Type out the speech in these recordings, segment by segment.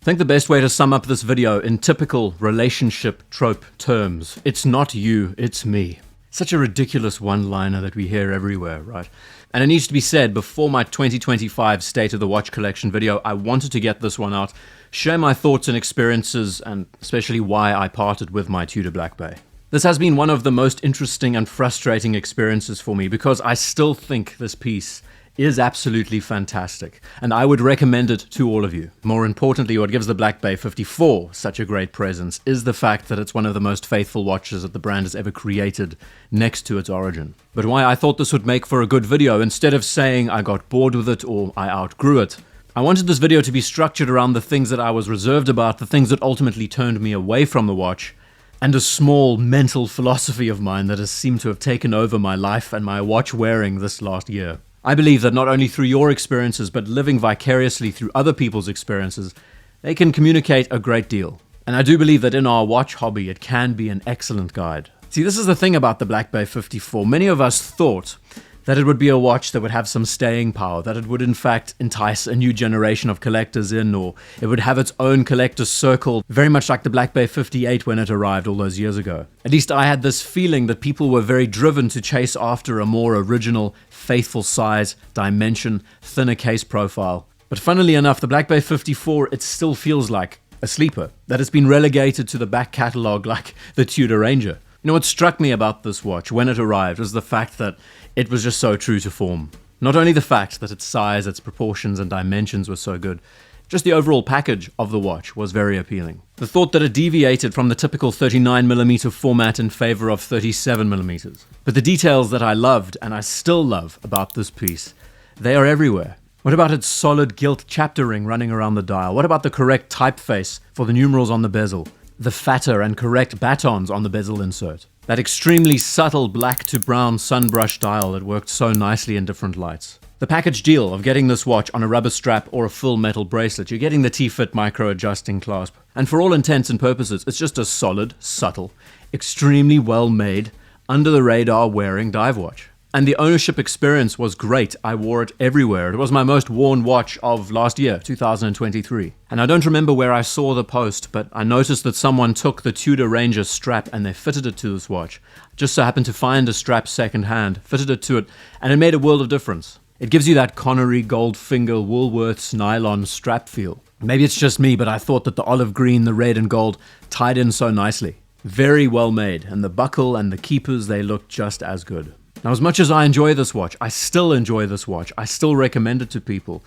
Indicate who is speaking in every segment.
Speaker 1: I think the best way to sum up this video in typical relationship trope terms, it's not you, it's me. Such a ridiculous one-liner that we hear everywhere, right? And it needs to be said, before my 2025 State of the Watch Collection video, I wanted to get this one out, share my thoughts and experiences, and especially why I parted with my Tudor Black Bay. This has been one of the most interesting and frustrating experiences for me because I still think this piece is absolutely fantastic, and I would recommend it to all of you. More importantly, what gives the Black Bay 54 such a great presence is the fact that it's one of the most faithful watches that the brand has ever created next to its origin. But why I thought this would make for a good video, instead of saying I got bored with it or I outgrew it, I wanted this video to be structured around the things that I was reserved about, the things that ultimately turned me away from the watch, and a small mental philosophy of mine that has seemed to have taken over my life and my watch wearing this last year. I believe that not only through your experiences, but living vicariously through other people's experiences, they can communicate a great deal. And I do believe that in our watch hobby, it can be an excellent guide. See, this is the thing about the Black Bay 54. Many of us thought that it would be a watch that would have some staying power, that it would in fact entice a new generation of collectors in, or it would have its own collector's circle, very much like the Black Bay 58 when it arrived all those years ago. At least I had this feeling that people were very driven to chase after a more original, faithful size, dimension, thinner case profile. But funnily enough, the Black Bay 54, it still feels like a sleeper, that it's been relegated to the back catalogue like the Tudor Ranger. You know, what struck me about this watch when it arrived was the fact that it was just so true to form. Not only the fact that its size, its proportions and dimensions were so good, just the overall package of the watch was very appealing. The thought that it deviated from the typical 39mm format in favor of 37mm. But the details that I loved, and I still love about this piece, they are everywhere. What about its solid gilt chapter ring running around the dial? What about the correct typeface for the numerals on the bezel? The fatter and correct batons on the bezel insert. That extremely subtle black to brown sunbrush dial that worked so nicely in different lights. The package deal of getting this watch on a rubber strap or a full metal bracelet, you're getting the T-Fit micro adjusting clasp. And for all intents and purposes, it's just a solid, subtle, extremely well made, under the radar wearing dive watch. And the ownership experience was great. I wore it everywhere. It was my most worn watch of last year, 2023. And I don't remember where I saw the post, but I noticed that someone took the Tudor Ranger strap and they fitted it to this watch. Just so happened to find a strap secondhand, fitted it to it, and it made a world of difference. It gives you that Connery Goldfinger Woolworths nylon strap feel. Maybe it's just me, but I thought that the olive green, the red and gold tied in so nicely. Very well made, and the buckle and the keepers, they looked just as good. Now, as much as I enjoy this watch, I still enjoy this watch. I still recommend it to people.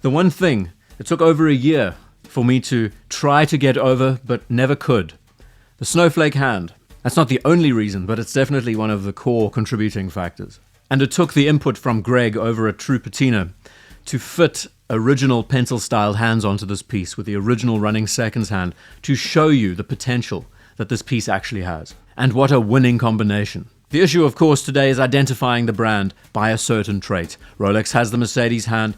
Speaker 1: The one thing, it took over a year for me to try to get over, but never could. The snowflake hand. That's not the only reason, but it's definitely one of the core contributing factors. And it took the input from Greg over at True Patina to fit original pencil-styled hands onto this piece with the original running seconds hand to show you the potential that this piece actually has. And what a winning combination. The issue, of course, today is identifying the brand by a certain trait. Rolex has the Mercedes hand,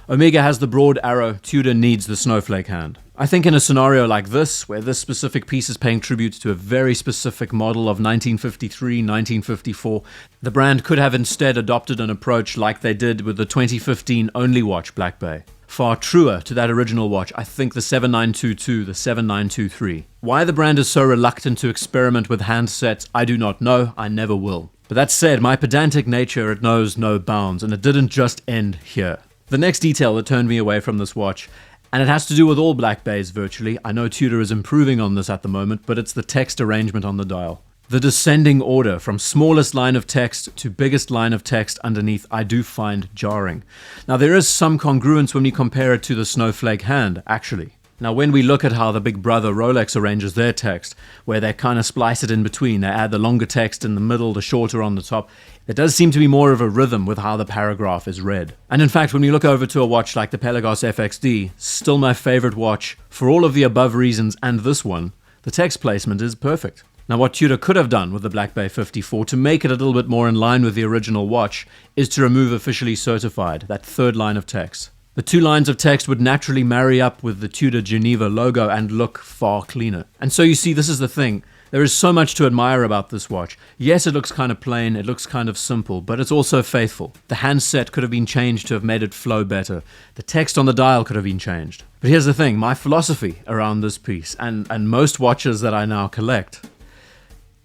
Speaker 1: Omega has the broad arrow, Tudor needs the snowflake hand. I think in a scenario like this, where this specific piece is paying tribute to a very specific model of 1953, 1954, the brand could have instead adopted an approach like they did with the 2015 only watch Black Bay. Far truer to that original watch, I think the 7922, the 7923. Why the brand is so reluctant to experiment with handsets, I do not know, I never will. But that said, my pedantic nature, it knows no bounds, and it didn't just end here. The next detail that turned me away from this watch, and it has to do with all Black Bays virtually, I know Tudor is improving on this at the moment, but it's the text arrangement on the dial. The descending order from smallest line of text to biggest line of text underneath I do find jarring. Now there is some congruence when we compare it to the snowflake hand, actually. Now when we look at how the big brother Rolex arranges their text, where they kind of splice it in between, they add the longer text in the middle, the shorter on the top, there does seem to be more of a rhythm with how the paragraph is read. And in fact, when we look over to a watch like the Pelagos FXD, still my favorite watch, for all of the above reasons and this one, the text placement is perfect. Now what Tudor could have done with the Black Bay 54 to make it a little bit more in line with the original watch is to remove officially certified, that third line of text. The two lines of text would naturally marry up with the Tudor Geneva logo and look far cleaner. And so you see, this is the thing. There is so much to admire about this watch. Yes, it looks kind of plain, it looks kind of simple, but it's also faithful. The handset could have been changed to have made it flow better. The text on the dial could have been changed. But here's the thing, my philosophy around this piece, and most watches that I now collect,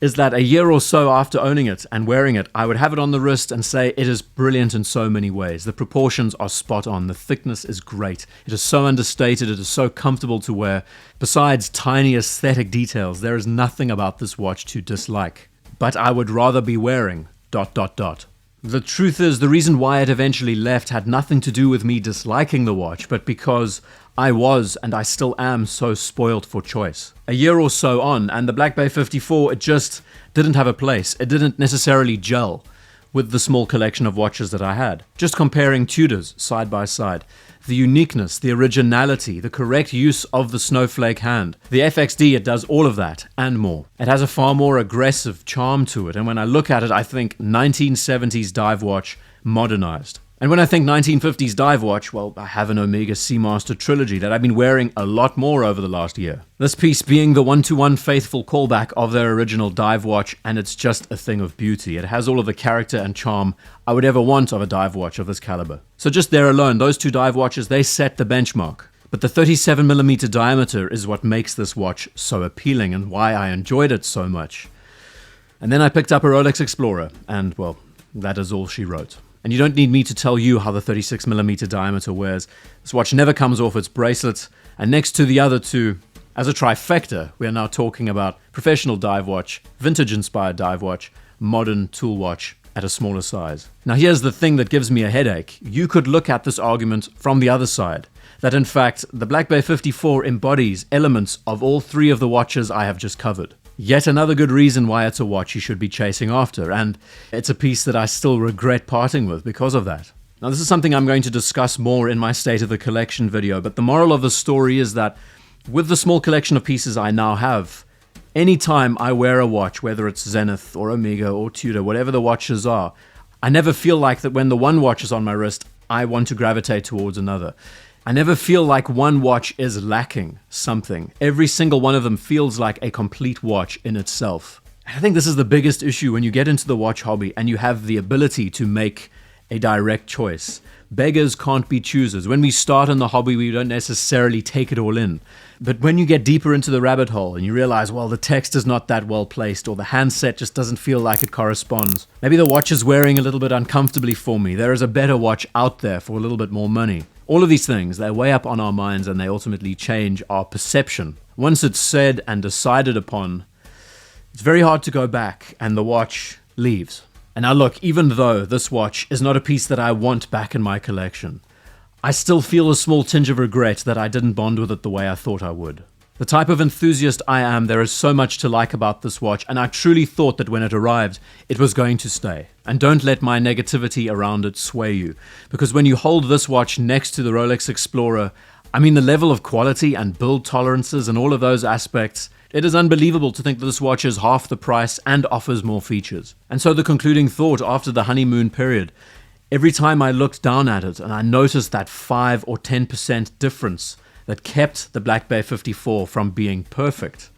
Speaker 1: is that a year or so after owning it and wearing it, I would have it on the wrist and say it is brilliant in so many ways. The proportions are spot on. The thickness is great. It is so understated. It is so comfortable to wear. Besides tiny aesthetic details, there is nothing about this watch to dislike. But I would rather be wearing ... The truth is, the reason why it eventually left had nothing to do with me disliking the watch, but because I was, and I still am, so spoiled for choice. A year or so on, and the Black Bay 54, it just didn't have a place. It didn't necessarily gel with the small collection of watches that I had. Just comparing Tudors side by side. The uniqueness, the originality, the correct use of the snowflake hand. The FXD, it does all of that and more. It has a far more aggressive charm to it, and when I look at it, I think 1970s dive watch modernized. And when I think 1950s dive watch, well, I have an Omega Seamaster trilogy that I've been wearing a lot more over the last year. This piece being the one-to-one faithful callback of their original dive watch, and it's just a thing of beauty. It has all of the character and charm I would ever want of a dive watch of this caliber. So just there alone, those two dive watches, they set the benchmark. But the 37mm diameter is what makes this watch so appealing and why I enjoyed it so much. And then I picked up a Rolex Explorer, and well, that is all she wrote. And you don't need me to tell you how the 36mm diameter wears. This watch never comes off its bracelet, and next to the other two, as a trifecta, we are now talking about professional dive watch, vintage-inspired dive watch, modern tool watch at a smaller size. Now here's the thing that gives me a headache. You could look at this argument from the other side, that in fact, the Black Bay 54 embodies elements of all three of the watches I have just covered. Yet another good reason why it's a watch you should be chasing after, and it's a piece that I still regret parting with because of that. Now this is something I'm going to discuss more in my State of the Collection video, but the moral of the story is that with the small collection of pieces I now have, anytime I wear a watch, whether it's Zenith or Omega or Tudor, whatever the watches are, I never feel like that when the one watch is on my wrist, I want to gravitate towards another. I never feel like one watch is lacking something. Every single one of them feels like a complete watch in itself. I think this is the biggest issue when you get into the watch hobby and you have the ability to make a direct choice. Beggars can't be choosers. When we start in the hobby, we don't necessarily take it all in. But when you get deeper into the rabbit hole and you realize, well, the text is not that well placed, or the handset just doesn't feel like it corresponds. Maybe the watch is wearing a little bit uncomfortably for me. There is a better watch out there for a little bit more money. All of these things, they weigh up on our minds and they ultimately change our perception. Once it's said and decided upon, it's very hard to go back and the watch leaves. And now look, even though this watch is not a piece that I want back in my collection, I still feel a small tinge of regret that I didn't bond with it the way I thought I would. The type of enthusiast I am, there is so much to like about this watch, and I truly thought that when it arrived, it was going to stay. And don't let my negativity around it sway you, because when you hold this watch next to the Rolex Explorer, I mean the level of quality and build tolerances and all of those aspects, it is unbelievable to think that this watch is half the price and offers more features. And so the concluding thought after the honeymoon period, every time I looked down at it and I noticed that 5 or 10% difference that kept the Black Bay 54 from being perfect,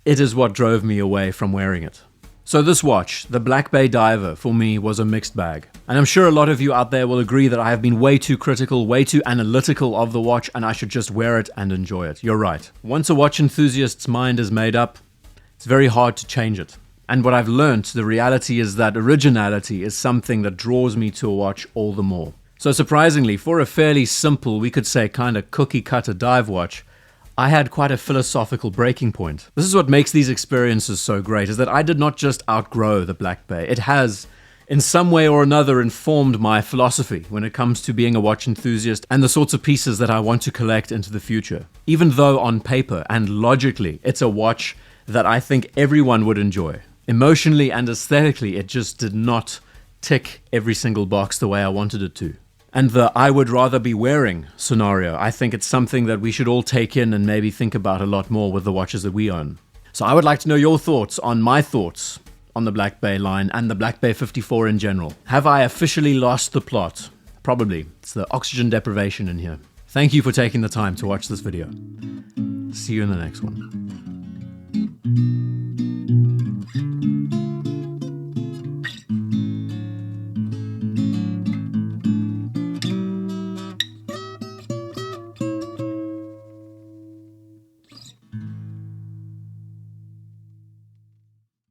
Speaker 1: it is what drove me away from wearing it. So this watch, the Black Bay Diver, for me was a mixed bag. And I'm sure a lot of you out there will agree that I have been way too critical, way too analytical of the watch, and I should just wear it and enjoy it. You're right. Once a watch enthusiast's mind is made up, it's very hard to change it. And what I've learned, the reality is that originality is something that draws me to a watch all the more. So surprisingly, for a fairly simple, we could say kind of cookie-cutter dive watch, I had quite a philosophical breaking point. This is what makes these experiences so great, is that I did not just outgrow the Black Bay. It has, in some way or another, informed my philosophy when it comes to being a watch enthusiast and the sorts of pieces that I want to collect into the future. Even though on paper and logically, it's a watch that I think everyone would enjoy. Emotionally and aesthetically, it just did not tick every single box the way I wanted it to. And the I would rather be wearing scenario, I think it's something that we should all take in and maybe think about a lot more with the watches that we own. So I would like to know your thoughts on my thoughts on the Black Bay line and the Black Bay 54 in general. Have I officially lost the plot? Probably. It's the oxygen deprivation in here. Thank you for taking the time to watch this video. See you in the next one.
Speaker 2: you.